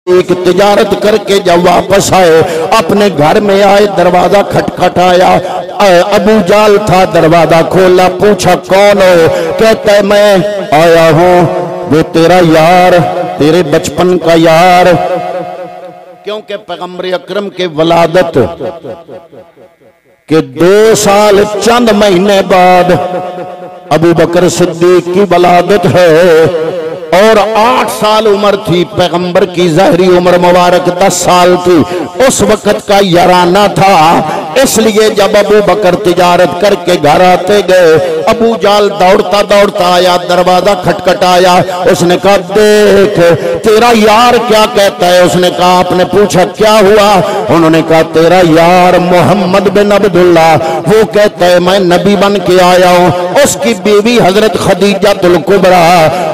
एक तिजारत करके जब वापस आए अपने घर में आए, दरवाजा खटखटाया। अबू जाल था, दरवाजा खोला, पूछा कौन हो? कहता है मैं आया हूं, वो तेरा यार, तेरे बचपन का यार। क्योंकि पैगंबर अकरम के वलादत के 2 साल चंद महीने बाद अबू बकर सिद्दीक की वलादत है और 8 साल उम्र थी पैगंबर की। ज़ाहिरी उम्र मुबारक 10 साल थी। उस वक्त का याराना था, इसलिए जब अबू बकर तिजारत करके घर आते गए, अबू जाल दौड़ता दौड़ता आया, दरवाजा खटखटाया। उसने कहा देख तेरा यार क्या कहता है। उसने कहा आपने पूछा क्या हुआ? उन्होंने कहा तेरा यार मोहम्मद बिन अब्दुल्ला, वो कहता है मैं नबी बन के आया हूँ। उसकी बीवी हजरत खदीजातुल कुबरा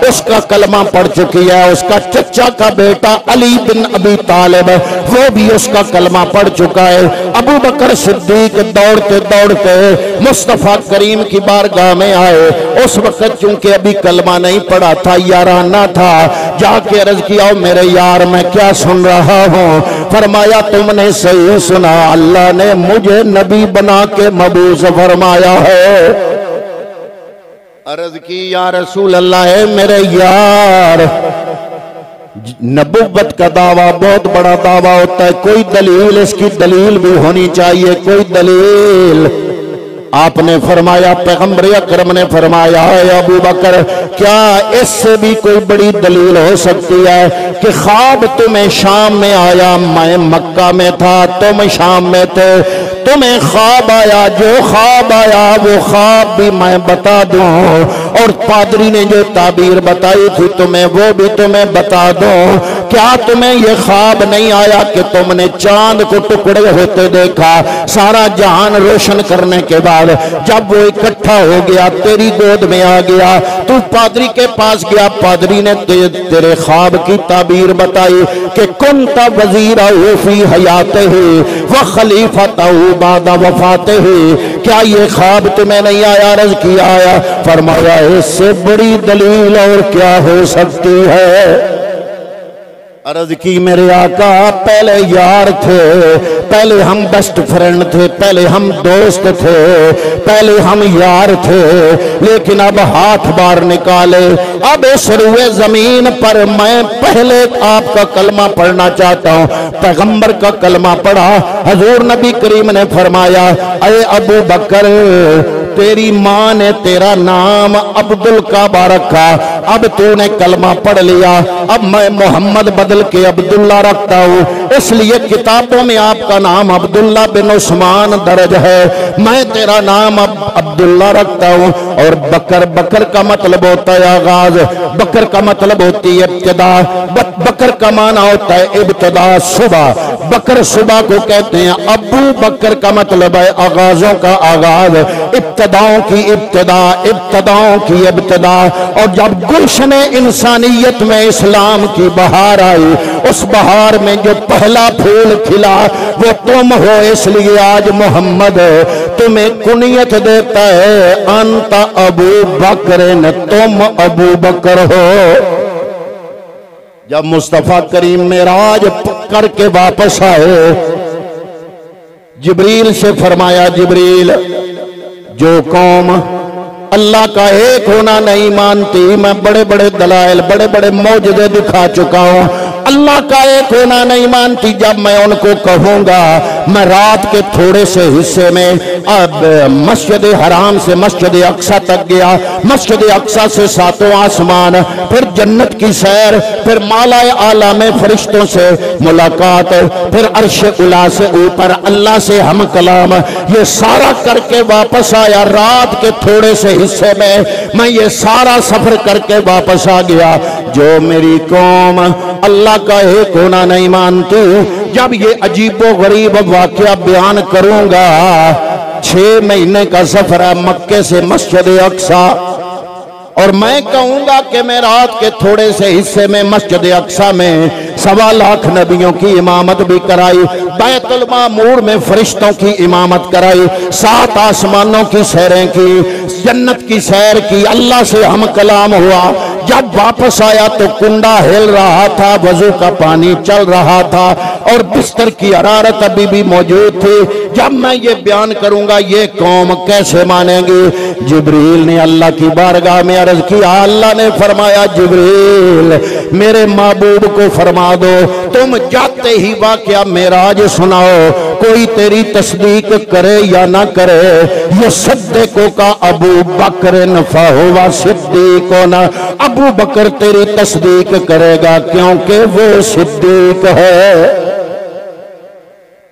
उसका कलमा पढ़ चुकी है। उसका चचा का बेटा अली बिन अबी तालिब वो भी उसका कलमा पढ़ चुका है। अबू बकर सिद्दीक दौड़ते दौड़ते मुस्तफा करीम की बारगाह में आए। उस वक्त चूंकि अभी कलमा नहीं पढ़ा था, याराना था, जाके अर्ज किया मेरे यार मैं क्या सुन रहा हूँ। फरमाया तुमने सही सुना, अल्लाह ने मुझे नबी बना के मबूस फरमाया है। अर्ज की या रसूल अल्लाह है मेरे यार। नबुव्वत का दावा बहुत बड़ा दावा होता है, कोई दलील, इसकी दलील भी होनी चाहिए, कोई दलील। आपने फरमाया, पैगंबर अकरम ने फरमाया है अबू बकर क्या इससे भी कोई बड़ी दलील हो सकती है कि ख्वाब तुम्हें शाम में आया, मैं मक्का में था, तुम शाम में थे, तुम्हें ख्वाब आया, जो ख्वाब आया वो ख्वाब भी मैं बता दूं, और पादरी ने जो ताबीर बताई थी तुम्हें वो भी तुम्हें बता दूं। क्या तुम्हें ये ख्वाब नहीं आया कि तुमने चांद को टुकड़े होते देखा? सारा जहान रोशन करने के बाद जब वो इकट्ठा हो गया, तेरी गोद में आ गया, तू पादरी के पास गया, पादरी ने तेरे ख्वाब की ताबीर बताई कि कुंता वजीरा फी हयाते ही व खलीफता बाद वफाते ही। क्या ये ख्वाब तुम्हें नहीं आया? अर्ज किया आया। फरमाया इससे बड़ी दलील और क्या हो सकती है? अर्ज की मेरे आका पहले यार थे, पहले हम बेस्ट फ्रेंड थे, पहले हम दोस्त थे, पहले हम यार थे, लेकिन अब हाथ बार निकाले। अब इस रुए जमीन पर मैं पहले आपका कलमा पढ़ना चाहता हूँ। पैगंबर का कलमा पढ़ा। हजूर नबी करीम ने फरमाया अरे अबू बकर तेरी माँ ने तेरा नाम अब्दुल काबा रखा, अब तूने कलमा पढ़ लिया, अब मैं मोहम्मद बदल के अब्दुल्ला रखता हूँ, इसलिए किताबों में आपका नाम अब्दुल्ला बिन उस्मान दर्ज है, मैं तेरा नाम अब्दुल्ला रखता हूँ। और बकर, बकर का मतलब होता है आगाज, बकर का मतलब होती है इब्तिदा, बकर का माना होता है इब्तिदा, सुबह। बकर सुबह को कहते हैं। अबू बकर का मतलब है आगाजों का आगाज, इब्तिदाओं की इब्तिदा, इब्तिदाओं की इब्तिदा। और जब गुलशन इंसानियत में इस्लाम की बहार आई, उस बहार में जो पहला फूल खिला वो तुम हो, इसलिए आज मोहम्मद तुम्हें कुनियत देता है अंत अबू बकर, न तुम अबू बकर हो। जब मुस्तफा करीम मेराज करके वापस आए, जिब्रील से फरमाया जिब्रील जो कौम अल्लाह का एक होना नहीं मानती, मैं बड़े बड़े दलाइल, बड़े बड़े मौजज़े दिखा चुका हूँ, अल्लाह का एक होना नहीं मानती, जब मैं उनको कहूंगा मैं रात के थोड़े से हिस्से में अब मस्जिद हराम से मस्जिद अक्सा तक गया, मस्जिद अक्सा से 7वां आसमान, फिर जन्नत की सैर, फिर मालाए आला में फरिश्तों से मुलाकात, फिर अर्श उला से ऊपर अल्लाह से हम कलाम, ये सारा करके वापस आया। रात के थोड़े से हिस्से में मैं ये सारा सफर करके वापस आ गया। जो मेरी कौम अल्लाह का एक होना नहीं मानती, जब ये अजीबो गरीब वाकया बयान करूंगा, 6 महीने का सफर है मक्के से मस्जिद अक्सा, और मैं कहूंगा कि मैं रात के थोड़े से हिस्से में मस्जिद अक्सा में 1.25 लाख नबियों की इमामत भी कराई, बैतुल मामूर में फरिश्तों की इमामत कराई, 7 आसमानों की सैरें की, जन्नत की सैर की, अल्लाह से हम कलाम हुआ, जब वापस आया तो कुंडा हिल रहा था, वजू का पानी चल रहा था और बिस्तर की हरारत अभी भी मौजूद थी। जब मैं ये बयान करूंगा ये कौम कैसे मानेंगी? जिब्रील ने अल्लाह की बारगाह में अर्ज किया। अल्लाह ने फरमाया, जिब्रील मेरे महबूब को फरमा दो तुम जाते ही वाकया मेराज सुनाओ, कोई तेरी तस्दीक करे या ना करे। ये सिद्दीकों का अबू बकर फहुवा सिद्दीको ना, अबू बकर तेरी तस्दीक करेगा क्योंकि वो सिद्दीक है।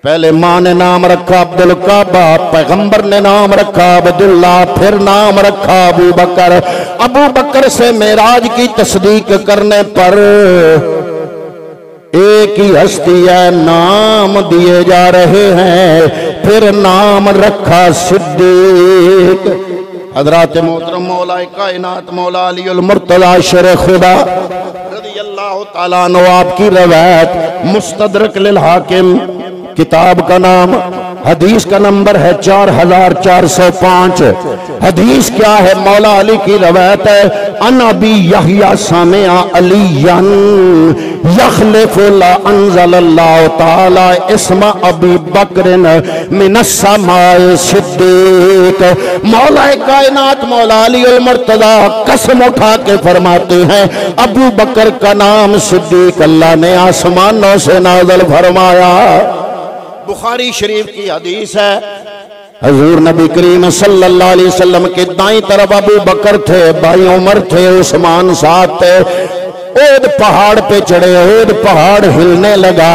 पहले माँ ने नाम रखा अब्दुल काबा, पैगंबर ने नाम रखा अब्दुल्ला, फिर नाम रखा अबू बकर। अबू बकर से मेराज की तस्दीक करने पर एक ही हस्ती है, नाम दिए जा रहे हैं, फिर नाम रखा सिद्दीक। हजरत मोहतरम मौला कायनात मौला अलीउल मुर्तज़ा शेर खुदा रज़ियल्लाहु ताला अन्हु आपकी रवायत मुस्तदरक लिल हाकिम, किताब का नाम, हदीस का नंबर है 4405। हदीस क्या है? मौला अली की रवायत है, अन अबी यहया सामिया अलियन यखलिफु ला अंज़लल्लाहु ताला इस्मा अबी बकरिन मिनस समाए सिद्दीक। मौला कायनात मौला अलीउल मुर्तज़ा कसम उठा के फरमाते हैं, अबू बकर का नाम सिद्दीक अल्लाह ने आसमानों से नाज़िल फरमाया। बुखारी शरीफ की हदीस है, हजूर नबी करीम सल्लल्लाहु अलैहि वसल्लम के दाईं तरफ अबू बकर थे, बाईं उमर थे, उस्मान साथ थे। ओद पहाड़ पे चढ़े, ओद पहाड़ हिलने लगा।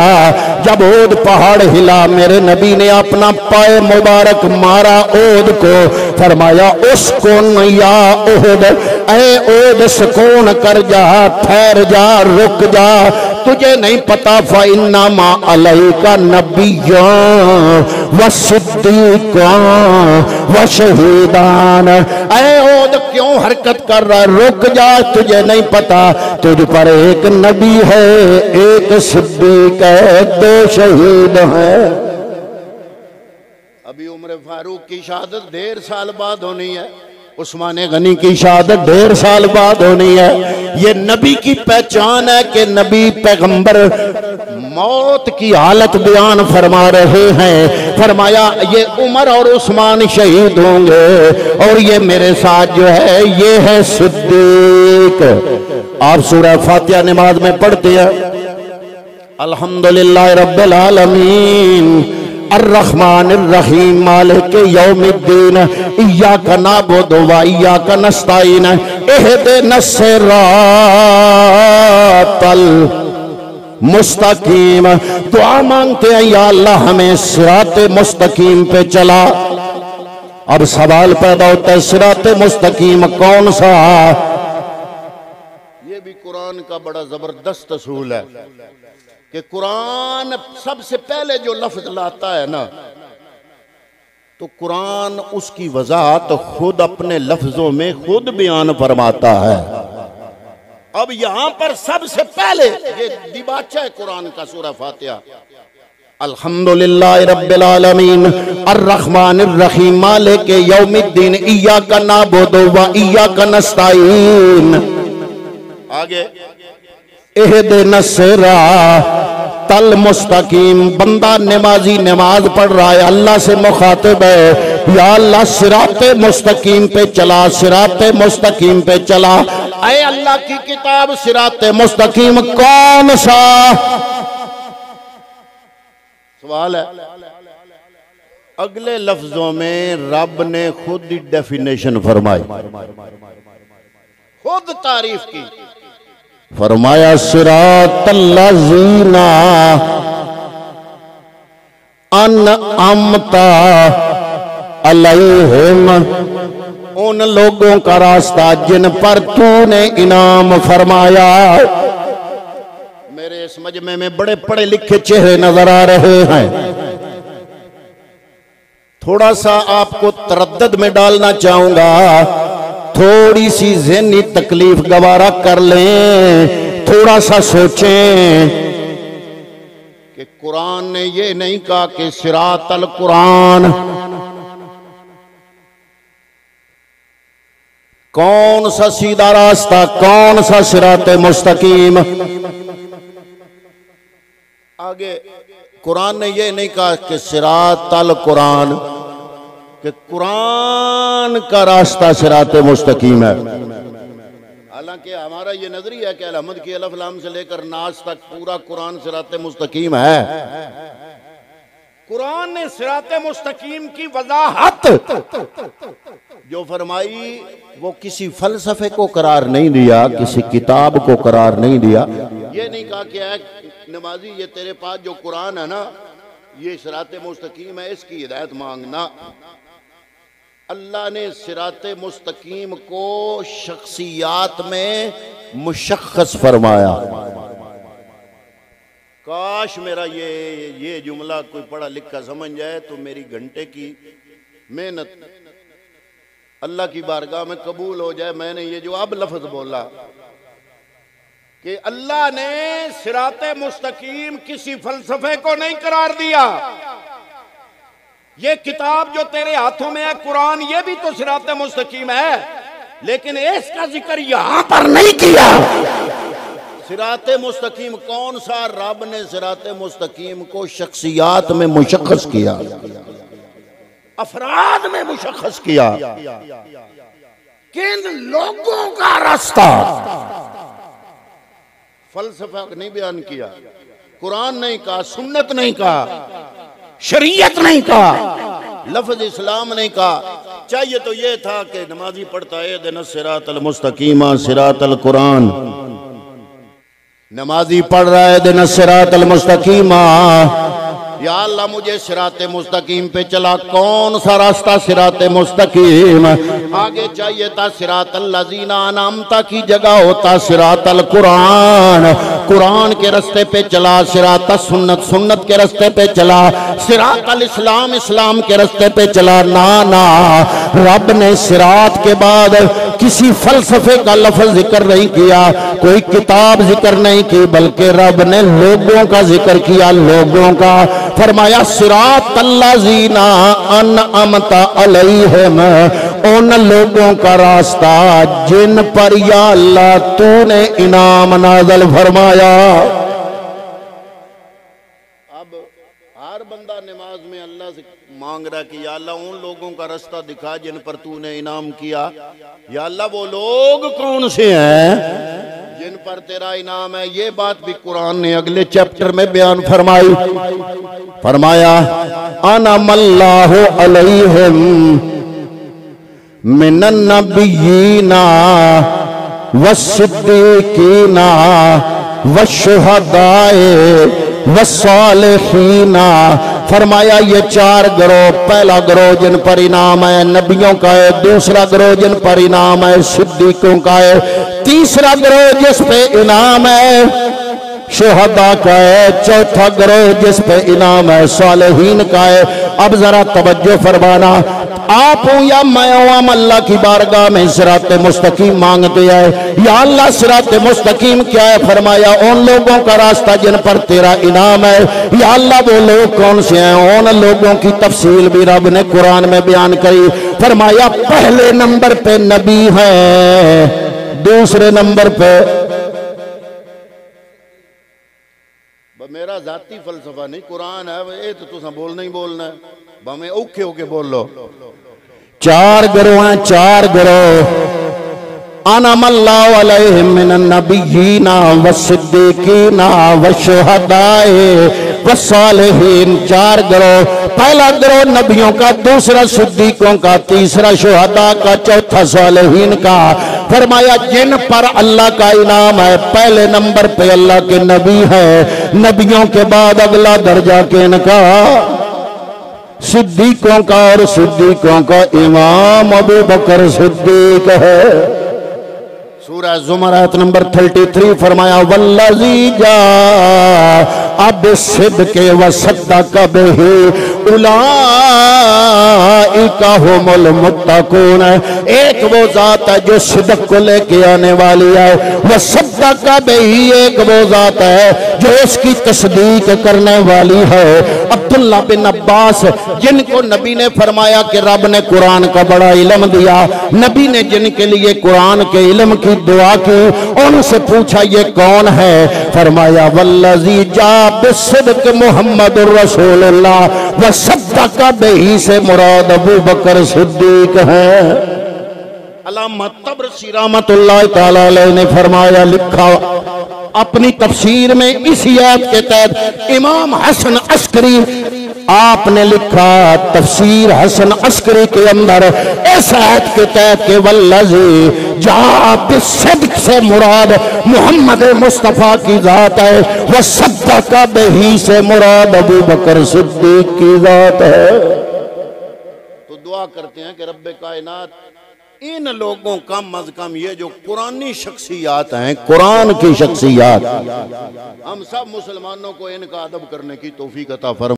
जब ओद पहाड़ हिला मेरे नबी ने अपना पाए मुबारक मारा ओद को, फरमाया उसको या ओद, ऐ ओद सुकून कर जा, ठहर जा, रुक जा, तुझे नहीं पता फ़इन्ना मा अलैका नबिय्युन व सिद्दीक़ुन व शहीदान। ऐ ओद क्यों हरकत कर रहा, रुक जा, तुझे नहीं पता तुझ पर एक नबी है, एक सिद्दीक है, दो शहीद है। अभी उम्र फारूक की शहादत 1.5 साल बाद होनी है, उस्मान गनी की शहादत 1.5 साल बाद होनी है। ये नबी की पहचान है कि नबी पैगंबर मौत की हालत बयान फरमा रहे हैं। फरमाया ये उमर और उस्मान शहीद होंगे और ये मेरे साथ जो है ये है सिद्दीक। आप सूरह फातिहा नमाज में पढ़ते हैं, अल्हम्दुलिल्लाह रब्बिल आलमीन अर्रहमानिर रहीम मालिक यौमिद्दीन इय्याका नअबुदु व इय्याका नस्तईन इहदिनस सिरातल मुस्तकीम। दुआ मांगते हैं या अल्लाह हमें सिराते मुस्तकीम पे चला। अब सवाल पैदा होता है सिराते मुस्तकीम कौन सा? ये भी कुरान का बड़ा जबरदस्त असूल है कि कुरान सबसे पहले जो लफ्ज लाता है ना, तो कुरान उसकी वजाहत खुद अपने लफ्जों में खुद बयान फरमाता है। अब यहां पर सबसे पहले ये दिबाचा है कुरान का सूरह फातिहा, अल्हम्दुलिल्लाह रब्बिल आलमीन अर्रहमानिर रहीम मालिक यौमिद्दीन इय्याका नअबुदु व इय्याका नस्तईन। आगे इहदिनस सिरातल मुस्तकीम। बंदा नमाजी नमाज पढ़ रहा है, अल्लाह से मुखातिब है, या अल्लाह सिराते मुस्तकीम पे चला, सिराते मुस्तकीम पे चला। ऐ अल्लाह की किताब सिराते मुस्तकीम कौन सा? सवाल है। अगले लफ्जों में रब ने खुद ही डेफिनेशन फरमाई, खुद तारीफ की। फरमाया सिरातल्लज़ीना अनअमता अलैहिम, उन लोगों का रास्ता जिन पर तूने इनाम फरमाया। मेरे इस मजमे में बड़े पढ़े लिखे चेहरे नजर आ रहे हैं। थोड़ा सा आपको तरद्दुद में डालना चाहूंगा, थोड़ी सी ज़हनी तकलीफ गवारा कर लें, थोड़ा सा सोचें कि कुरान ने ये नहीं कहा कि सिरातल कुरान, कौन सा सीधा रास्ता, कौन सा सिराते मुस्तकीम। आगे कुरान ने ये नहीं कहा कि सिरातल कुरान, कि कुरान का रास्ता सिराते मुस्तकीम है। हालांकि हमारा ये नजरिया है कि अलहमद की अलफ लाम से लेकर नास तक पूरा कुरान सिराते मुस्तकीम है। कुरान ने सिराते मुस्तकीम की वजाहत जो फरमाई वो किसी फलसफे को करार नहीं दिया, किसी किताब को करार नहीं दिया। ये नहीं कहा कि नमाजी ये तेरे पास जो कुरान है ना ये सिराते मुस्तकीम है, इसकी हिदायत मांगना। अल्लाह ने सिराते मुस्तकीम को शख्सियात में मुशख्खस फरमाया। काश मेरा ये जुमला कोई पढ़ा लिखा समझ जाए तो मेरी घंटे की मेहनत अल्लाह की बारगाह में कबूल हो जाए। मैंने ये जो अब लफ्ज बोला कि अल्लाह ने सिराते मुस्तकीम किसी फलसफे को नहीं करार दिया। ये किताब जो तेरे हाथों में है कुरान, ये भी तो सिराते मुस्तकीम है, लेकिन इसका जिक्र यहां पर नहीं किया। सिराते मुस्तकीम कौन सा? रब ने सिराते मुस्तकीम को शख्सियात में मुशख्खस किया, अफराद में मुशख्खस किया। किन लोगों का रास्ता? फलसफा नहीं बयान किया, कुरान नहीं कहा, सुन्नत नहीं कहा, शरीयत नहीं कहा, लफ्ज इस्लाम नहीं कहा। चाहिए तो ये था कि नमाजी पढ़ता है दिन सिरातल मुस्तकीमा सिरातल कुरान, नमाजी पढ़ रहा है दिन सिरातल मुस्तकीमा, या अल्लाह मुझे सिराते मुस्तकीम पे चला। कौन सा रास्ता सिराते मुस्तकीम? आगे चाहिए था सिरातल लजीना अनामता की जगह होता सिरातल कुरान, कुरान के रास्ते पे चला। सिरातल सुन्नत, सुन्नत के रास्ते पे चला। सिरातल इस्लाम, इस्लाम के रास्ते पे चला। ना ना, रब ने सिरात के बाद किसी फलसफे का लफ्ज जिक्र नहीं किया, कोई किताब जिक्र नहीं की, बल्कि रब ने लोगों का जिक्र किया, लोगों का। फरमाया सिरात अल्लाज़ीना अनअमता अलैहिम, उन लोगों का रास्ता जिन पर या अल्लाह तूने इनाम नाज़िल फरमाया। अब हर बंदा नमाज में अल्लाह से मांग रहा कि या अल्लाह उन लोगों का रास्ता दिखा जिन पर तूने इनाम किया। या अल्लाह वो लोग कौन से हैं जिन पर तेरा इनाम है? ये बात भी कुरान ने अगले चैप्टर में बयान फरमाई। फरमाया अनमल्लाहु अलैहिम मिनन नबिय्यीना वस्सिद्दीकीना वशुहदाए वस्सालिहीना। फरमाया ये चार गिरोह, पहला गिरोह जिन पर इनाम है नबियों का है, दूसरा गिरोह जिन पर इनाम है सिद्दीकों का है, तीसरा गिरोह जिस पे इनाम है शुहदा का है, चौथा गिरोह जिस पे इनाम है सालिहीन का है। अब जरा तवज्जो फरमाना, आप हो या मैं हूं, हम अल्लाह की बारगाह में सिराते मुस्तकीम मांगते हैं। या अल्लाह सिराते मुस्तकीम क्या है? फरमाया उन लोगों का रास्ता जिन पर तेरा इनाम है। या अल्लाह वो लोग कौन से हैं? उन लोगों की तफसील भी रब ने कुरान में बयान करी। फरमाया पहले नंबर पे नबी है, दूसरे नंबर पे मेरा जाती फलसफा नहीं, कुरान है ये तो तुसा बोलना ही बोलना है, भावें औखे होके बोल लो। चार गिरोह हैं, चार गिरोह। अनमल्लाहु अलैहिम मिनन नबिय्यीना वस्सिद्दीकीना वशुहदाए वस्सालिहीन। चार गिरोह, पहला गिरोह नबियों का, दूसरा सिद्दीकों का, तीसरा शुहदा का, चौथा सालिहीन का। फरमाया जिन पर अल्लाह का इनाम है, पहले नंबर पे अल्लाह के नबी है, नबियों के बाद अगला दर्जा किनका? सिद्दीकों का, और सिद्दीकों का इमाम अबू बकर सिद्दीक है। सूरह ज़ुमर आयत नंबर 33 फरमाया वल्लज़ी जा अब सिद्के व सद्दक़ बिही उलाइका हुमुल मुत्तक़ून। एक वो जात है जो सिद्क को लेके आने वाली है, वह सद्दक़ बिही एक वो जात है जो इसकी तस्दीक करने वाली है। अब अब्दुल्ला बिन अब्बास, जिनको नबी ने फरमाया कि रब ने कुरान का बड़ा इल्म दिया, नबी ने जिनके लिए कुरान के इल्म की दुआ की, उनसे पूछा ये कौन है? फरमाया वल्लज़ी जा बिस्सिद्क़ मुहम्मदुर रसूलुल्लाह व सद्दक़ बिही से मुराद अबू बकर सिद्दीक है। अल्लामा तबरसी रहमतुल्लाह तआला अलैह ने फरमाया, लिखा अपनी तफसीर में इस आयत के तहत इमाम हसन अस्करी आपने लिखा, तफसीर हसन अस्करी के अंदर इस आयत के तहत के वल्लज़ी जा बिस्सिद्क़ से मुराद मोहम्मद मुस्तफ़ा की जात है, वह सद्दक़ बिही से मुराद अबू बकर सिद्दीक की जात है। तो दुआ करते हैं कि रब्बे कायनात इन लोगों कम अज कम ये जो कुरानी शख्सियात हैं, कुरान की शख्सियात, हम सब मुसलमानों को इनका अदब करने की तौफीक अता फरमा।